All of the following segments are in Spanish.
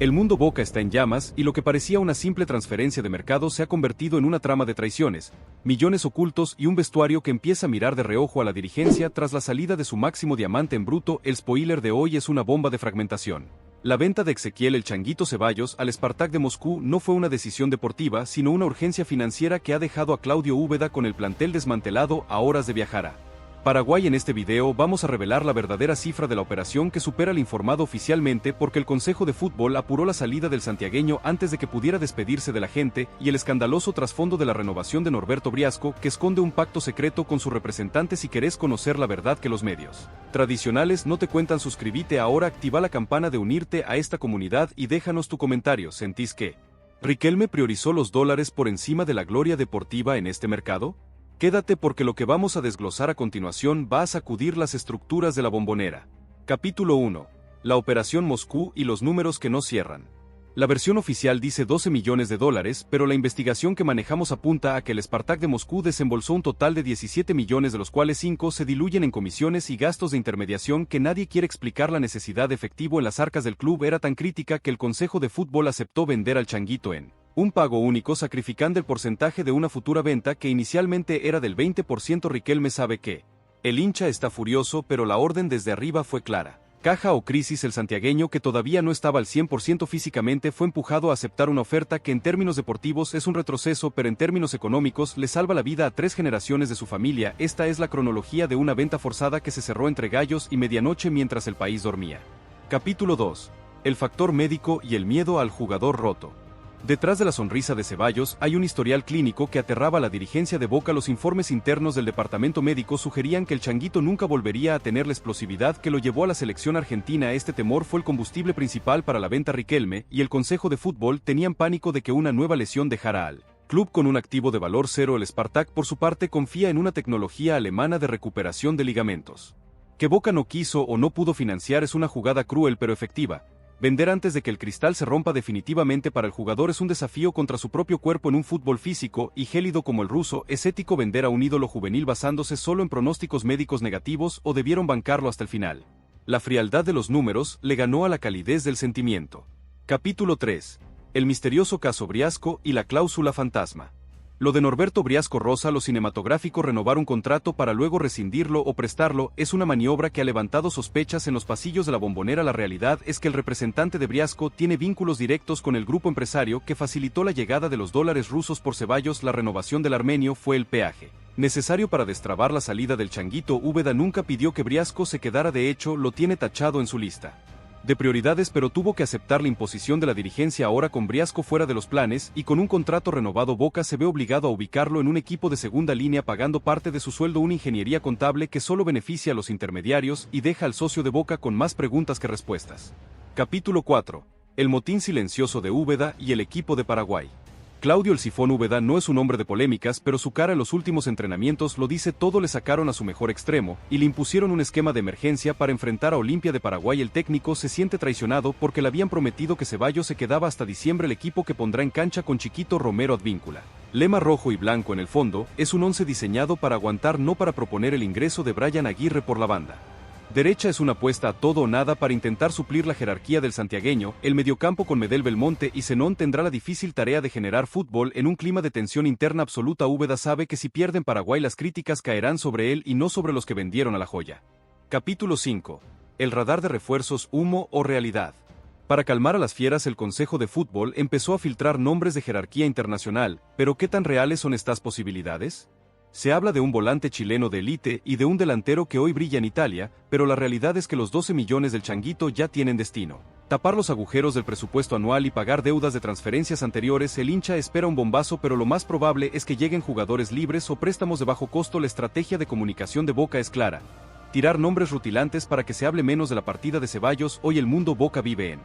El mundo Boca está en llamas y lo que parecía una simple transferencia de mercado se ha convertido en una trama de traiciones, millones ocultos y un vestuario que empieza a mirar de reojo a la dirigencia tras la salida de su máximo diamante en bruto. El spoiler de hoy es una bomba de fragmentación. La venta de Ezequiel el Changuito Ceballos al Spartak de Moscú no fue una decisión deportiva sino una urgencia financiera que ha dejado a Claudio Úbeda con el plantel desmantelado a horas de viajar a Paraguay. En este video vamos a revelar la verdadera cifra de la operación que supera el informado oficialmente porque el Consejo de Fútbol apuró la salida del santiagueño antes de que pudiera despedirse de la gente y el escandaloso trasfondo de la renovación de Norberto Briasco que esconde un pacto secreto con su representante. Si querés conocer la verdad que los medios tradicionales no te cuentan, suscríbete ahora, activa la campana de unirte a esta comunidad y déjanos tu comentario. ¿Sentís que Riquelme priorizó los dólares por encima de la gloria deportiva en este mercado? Quédate porque lo que vamos a desglosar a continuación va a sacudir las estructuras de la Bombonera. Capítulo 1. La Operación Moscú y los números que no cierran. La versión oficial dice 12 millones de dólares, pero la investigación que manejamos apunta a que el Spartak de Moscú desembolsó un total de 17 millones, de los cuales 5 se diluyen en comisiones y gastos de intermediación que nadie quiere explicar. La necesidad de efectivo en las arcas del club era tan crítica que el Consejo de Fútbol aceptó vender al Changuito en un pago único, sacrificando el porcentaje de una futura venta que inicialmente era del 20%. Riquelme sabe que el hincha está furioso, pero la orden desde arriba fue clara. Caja o crisis. El santiagueño, que todavía no estaba al 100% físicamente, fue empujado a aceptar una oferta que en términos deportivos es un retroceso, pero en términos económicos le salva la vida a 3 generaciones de su familia. Esta es la cronología de una venta forzada que se cerró entre gallos y medianoche mientras el país dormía. Capítulo 2. El factor médico y el miedo al jugador roto. Detrás de la sonrisa de Ceballos hay un historial clínico que aterraba a la dirigencia de Boca. Los informes internos del departamento médico sugerían que el Changuito nunca volvería a tener la explosividad que lo llevó a la selección argentina. Este temor fue el combustible principal para la venta. Riquelme y el Consejo de Fútbol tenían pánico de que una nueva lesión dejara al club con un activo de valor cero. El Spartak, por su parte, confía en una tecnología alemana de recuperación de ligamentos. Que Boca no quiso o no pudo financiar es una jugada cruel pero efectiva. Vender antes de que el cristal se rompa definitivamente para el jugador es un desafío contra su propio cuerpo en un fútbol físico y gélido como el ruso. ¿Es ético vender a un ídolo juvenil basándose solo en pronósticos médicos negativos o debieron bancarlo hasta el final? La frialdad de los números le ganó a la calidez del sentimiento. Capítulo 3. El misterioso caso Briasco y la cláusula fantasma. Lo de Norberto Briasco roza lo cinematográfico. Renovar un contrato para luego rescindirlo o prestarlo es una maniobra que ha levantado sospechas en los pasillos de la Bombonera. La realidad es que el representante de Briasco tiene vínculos directos con el grupo empresario que facilitó la llegada de los dólares rusos por Ceballos. La renovación del armenio fue el peaje necesario para destrabar la salida del Changuito. Úbeda nunca pidió que Briasco se quedara, de hecho lo tiene tachado en su lista de prioridades, pero tuvo que aceptar la imposición de la dirigencia. Ahora, con Briasco fuera de los planes y con un contrato renovado, Boca se ve obligado a ubicarlo en un equipo de segunda línea, pagando parte de su sueldo una ingeniería contable que solo beneficia a los intermediarios y deja al socio de Boca con más preguntas que respuestas. Capítulo 4. El motín silencioso de Úbeda y el equipo de Paraguay. Claudio "El Sifón" Úbeda no es un hombre de polémicas, pero su cara en los últimos entrenamientos lo dice todo. Le sacaron a su mejor extremo y le impusieron un esquema de emergencia para enfrentar a Olimpia de Paraguay. El técnico se siente traicionado porque le habían prometido que Ceballos se quedaba hasta diciembre. El equipo que pondrá en cancha con Chiquito Romero Advíncula. Lema rojo y blanco en el fondo, es un 11 diseñado para aguantar, no para proponer. El ingreso de Brian Aguirre por la banda derecha es una apuesta a todo o nada para intentar suplir la jerarquía del santiagueño. El mediocampo con Medel, Belmonte y Zenón tendrá la difícil tarea de generar fútbol en un clima de tensión interna absoluta. Úbeda sabe que si pierde en Paraguay las críticas caerán sobre él y no sobre los que vendieron a la joya. Capítulo 5. El radar de refuerzos, humo o realidad. Para calmar a las fieras, el Consejo de Fútbol empezó a filtrar nombres de jerarquía internacional, pero ¿qué tan reales son estas posibilidades? Se habla de un volante chileno de élite y de un delantero que hoy brilla en Italia, pero la realidad es que los 12 millones del Changuito ya tienen destino. Tapar los agujeros del presupuesto anual y pagar deudas de transferencias anteriores. El hincha espera un bombazo, pero lo más probable es que lleguen jugadores libres o préstamos de bajo costo. La estrategia de comunicación de Boca es clara: tirar nombres rutilantes para que se hable menos de la partida de Ceballos. Hoy el mundo Boca vive en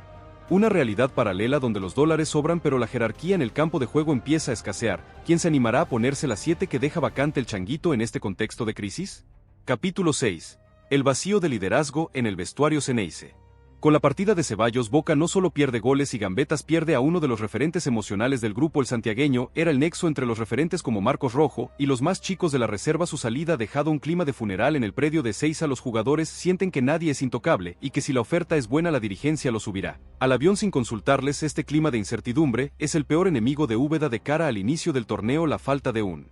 una realidad paralela donde los dólares sobran, pero la jerarquía en el campo de juego empieza a escasear. ¿Quién se animará a ponerse la 7 que deja vacante el Changuito en este contexto de crisis? Capítulo 6. El vacío de liderazgo en el vestuario Ceneice. Con la partida de Ceballos, Boca no solo pierde goles y gambetas, pierde a uno de los referentes emocionales del grupo. El santiagueño era el nexo entre los referentes como Marcos Rojo y los más chicos de la reserva. Su salida ha dejado un clima de funeral en el predio de Ezeiza. Los jugadores sienten que nadie es intocable y que si la oferta es buena la dirigencia lo subirá al avión sin consultarles. Este clima de incertidumbre es el peor enemigo de Úbeda de cara al inicio del torneo. La falta de un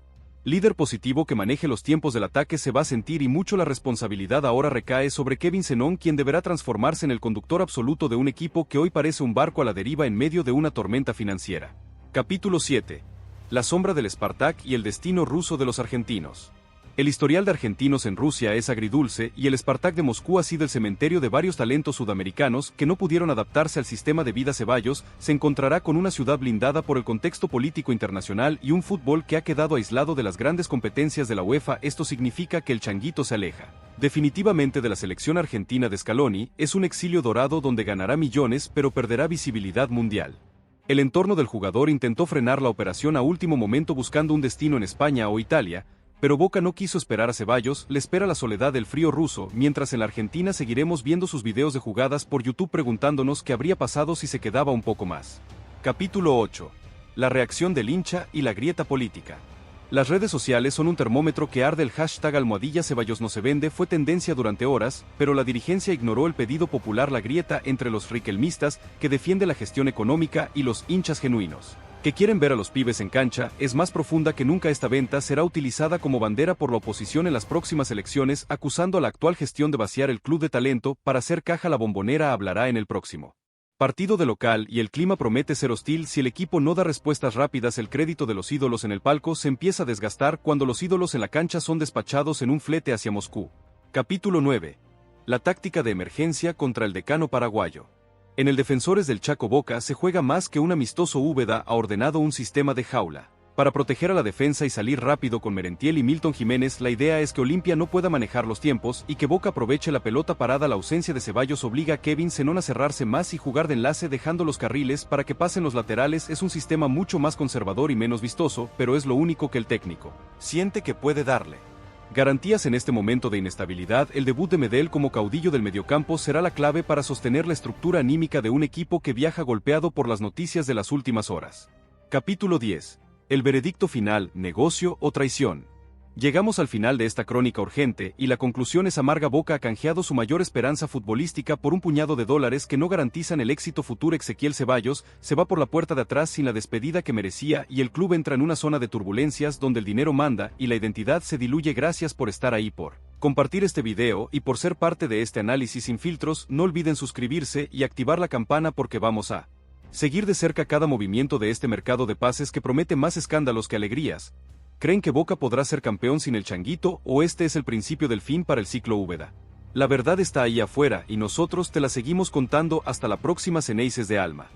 líder positivo que maneje los tiempos del ataque se va a sentir, y mucho la responsabilidad ahora recae sobre Kevin Zenón, quien deberá transformarse en el conductor absoluto de un equipo que hoy parece un barco a la deriva en medio de una tormenta financiera. Capítulo 7. La sombra del Spartak y el destino ruso de los argentinos. El historial de argentinos en Rusia es agridulce y el Spartak de Moscú ha sido el cementerio de varios talentos sudamericanos que no pudieron adaptarse al sistema de vida. Ceballos se encontrará con una ciudad blindada por el contexto político internacional y un fútbol que ha quedado aislado de las grandes competencias de la UEFA. Esto significa que el changuito se aleja definitivamente de la selección argentina de Scaloni. Es un exilio dorado donde ganará millones pero perderá visibilidad mundial. El entorno del jugador intentó frenar la operación a último momento buscando un destino en España o Italia, pero Boca no quiso esperar a Ceballos. Le espera la soledad del frío ruso, mientras en la Argentina seguiremos viendo sus videos de jugadas por YouTube preguntándonos qué habría pasado si se quedaba un poco más. Capítulo 8. La reacción del hincha y la grieta política. Las redes sociales son un termómetro que arde. El hashtag #Ceballos no se vende fue tendencia durante horas, pero la dirigencia ignoró el pedido popular. La grieta entre los riquelmistas, que defiende la gestión económica, y los hinchas genuinos, que quieren ver a los pibes en cancha, es más profunda que nunca. Esta venta será utilizada como bandera por la oposición en las próximas elecciones, acusando a la actual gestión de vaciar el club de talento para hacer caja. La Bombonera hablará en el próximo partido de local y el clima promete ser hostil si el equipo no da respuestas rápidas. El crédito de los ídolos en el palco se empieza a desgastar cuando los ídolos en la cancha son despachados en un flete hacia Moscú. Capítulo 9. La táctica de emergencia contra el decano paraguayo. En el Defensores del Chaco, Boca se juega más que un amistoso. Úbeda ha ordenado un sistema de jaula para proteger a la defensa y salir rápido con Merentiel y Milton Jiménez. La idea es que Olimpia no pueda manejar los tiempos y que Boca aproveche la pelota parada. La ausencia de Ceballos obliga a Kevin Zenón a cerrarse más y jugar de enlace, dejando los carriles para que pasen los laterales. Es un sistema mucho más conservador y menos vistoso, pero es lo único que el técnico siente que puede darle garantías en este momento de inestabilidad. El debut de Medel como caudillo del mediocampo será la clave para sostener la estructura anímica de un equipo que viaja golpeado por las noticias de las últimas horas. Capítulo 10. El veredicto final, negocio o traición. Llegamos al final de esta crónica urgente y la conclusión es amarga. Boca ha canjeado su mayor esperanza futbolística por un puñado de dólares que no garantizan el éxito futuro. Ezequiel Ceballos se va por la puerta de atrás sin la despedida que merecía y el club entra en una zona de turbulencias donde el dinero manda y la identidad se diluye. Gracias por estar ahí, por compartir este video y por ser parte de este análisis sin filtros. No olviden suscribirse y activar la campana porque vamos a seguir de cerca cada movimiento de este mercado de pases que promete más escándalos que alegrías. ¿Creen que Boca podrá ser campeón sin el changuito o este es el principio del fin para el ciclo Úbeda? La verdad está ahí afuera y nosotros te la seguimos contando. Hasta la próxima, Ceneices de alma.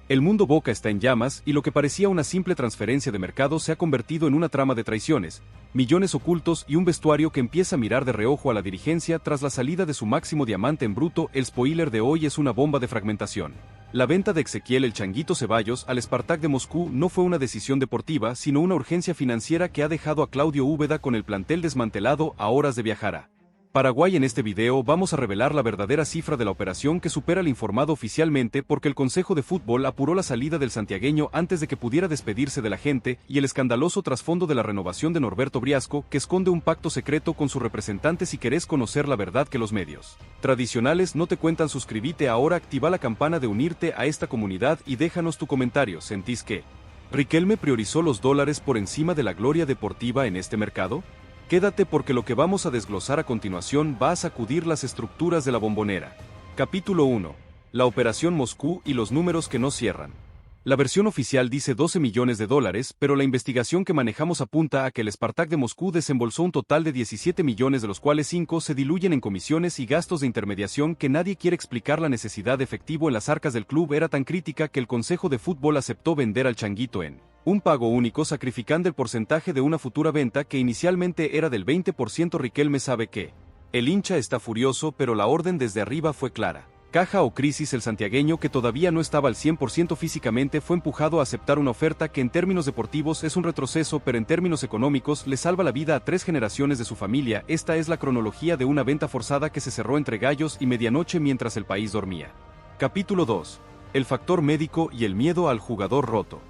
El mundo Boca está en llamas y lo que parecía una simple transferencia de mercado se ha convertido en una trama de traiciones, millones ocultos y un vestuario que empieza a mirar de reojo a la dirigencia tras la salida de su máximo diamante en bruto. El spoiler de hoy es una bomba de fragmentación. La venta de Ezequiel el Changuito Ceballos al Spartak de Moscú no fue una decisión deportiva sino una urgencia financiera que ha dejado a Claudio Úbeda con el plantel desmantelado a horas de viajar a Paraguay. En este video vamos a revelar la verdadera cifra de la operación que supera el informado oficialmente porque el Consejo de Fútbol apuró la salida del santiagueño antes de que pudiera despedirse de la gente y el escandaloso trasfondo de la renovación de Norberto Briasco que esconde un pacto secreto con su representante. Si querés conocer la verdad que los medios tradicionales no te cuentan, suscríbete ahora, activa la campana de unirte a esta comunidad y déjanos tu comentario. ¿Sentís que Riquelme priorizó los dólares por encima de la gloria deportiva en este mercado? Quédate porque lo que vamos a desglosar a continuación va a sacudir las estructuras de la Bombonera. Capítulo 1. La Operación Moscú y los números que no cierran. La versión oficial dice 12 millones de dólares, pero la investigación que manejamos apunta a que el Spartak de Moscú desembolsó un total de 17 millones, de los cuales 5 se diluyen en comisiones y gastos de intermediación que nadie quiere explicar. La necesidad de efectivo en las arcas del club era tan crítica que el Consejo de Fútbol aceptó vender al Changuito en un pago único, sacrificando el porcentaje de una futura venta que inicialmente era del 20%. Riquelme sabe que el hincha está furioso, pero la orden desde arriba fue clara. Caja o crisis. El santiagueño, que todavía no estaba al 100% físicamente, fue empujado a aceptar una oferta que en términos deportivos es un retroceso, pero en términos económicos le salva la vida a 3 generaciones de su familia. Esta es la cronología de una venta forzada que se cerró entre gallos y medianoche mientras el país dormía. Capítulo 2. El factor médico y el miedo al jugador roto.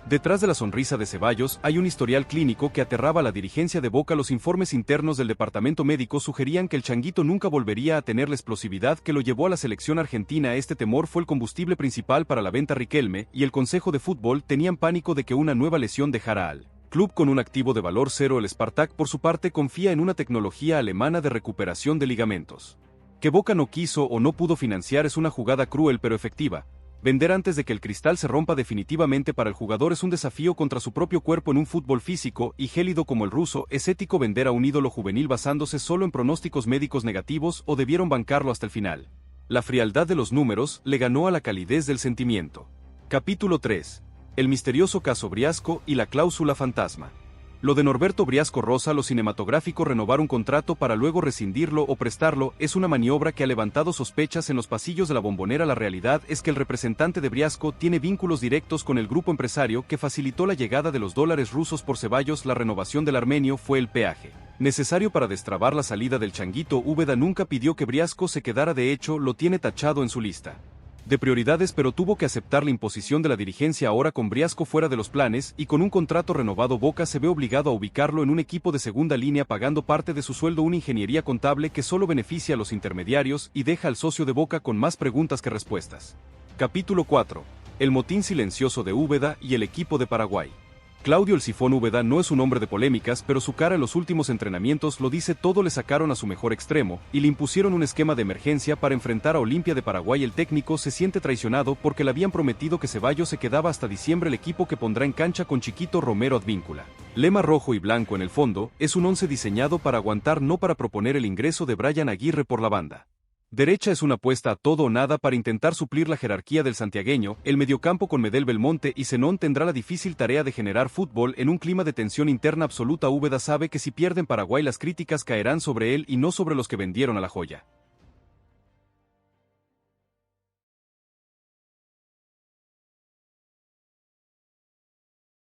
Detrás de la sonrisa de Ceballos hay un historial clínico que aterraba a la dirigencia de Boca. Los informes internos del departamento médico sugerían que el changuito nunca volvería a tener la explosividad que lo llevó a la selección argentina. Este temor fue el combustible principal para la venta. Riquelme y el Consejo de Fútbol tenían pánico de que una nueva lesión dejara al club con un activo de valor cero. El Spartak, por su parte, confía en una tecnología alemana de recuperación de ligamentos. Que Boca no quiso o no pudo financiar es una jugada cruel pero efectiva. Vender antes de que el cristal se rompa definitivamente para el jugador es un desafío contra su propio cuerpo en un fútbol físico y gélido como el ruso. ¿Es ético vender a un ídolo juvenil basándose solo en pronósticos médicos negativos o debieron bancarlo hasta el final? La frialdad de los números le ganó a la calidez del sentimiento. Capítulo 3. El misterioso caso Briasco y la cláusula fantasma. Lo de Norberto Briasco roza lo cinematográfico. Renovar un contrato para luego rescindirlo o prestarlo es una maniobra que ha levantado sospechas en los pasillos de la Bombonera. La realidad es que el representante de Briasco tiene vínculos directos con el grupo empresario que facilitó la llegada de los dólares rusos por Ceballos. La renovación del armenio fue el peaje necesario para destrabar la salida del changuito. Úbeda nunca pidió que Briasco se quedara, de hecho lo tiene tachado en su lista de prioridades, pero tuvo que aceptar la imposición de la dirigencia. Ahora, con Briasco fuera de los planes y con un contrato renovado, Boca se ve obligado a ubicarlo en un equipo de segunda línea, pagando parte de su sueldo una ingeniería contable que solo beneficia a los intermediarios y deja al socio de Boca con más preguntas que respuestas. Capítulo 4. El motín silencioso de Úbeda y el equipo de Paraguay. Claudio "El Sifón" Úbeda no es un hombre de polémicas, pero su cara en los últimos entrenamientos lo dice todo. Le sacaron a su mejor extremo y le impusieron un esquema de emergencia para enfrentar a Olimpia de Paraguay. El técnico se siente traicionado porque le habían prometido que Ceballos se quedaba hasta diciembre. El equipo que pondrá en cancha con Chiquito Romero Advíncula. Lema rojo y blanco en el fondo, es un once diseñado para aguantar, no para proponer. El ingreso de Brian Aguirre por la banda derecha es una apuesta a todo o nada para intentar suplir la jerarquía del santiagueño. El mediocampo con Medel, Belmonte y Zenón tendrá la difícil tarea de generar fútbol en un clima de tensión interna absoluta. Úbeda sabe que si pierden Paraguay las críticas caerán sobre él y no sobre los que vendieron a la joya.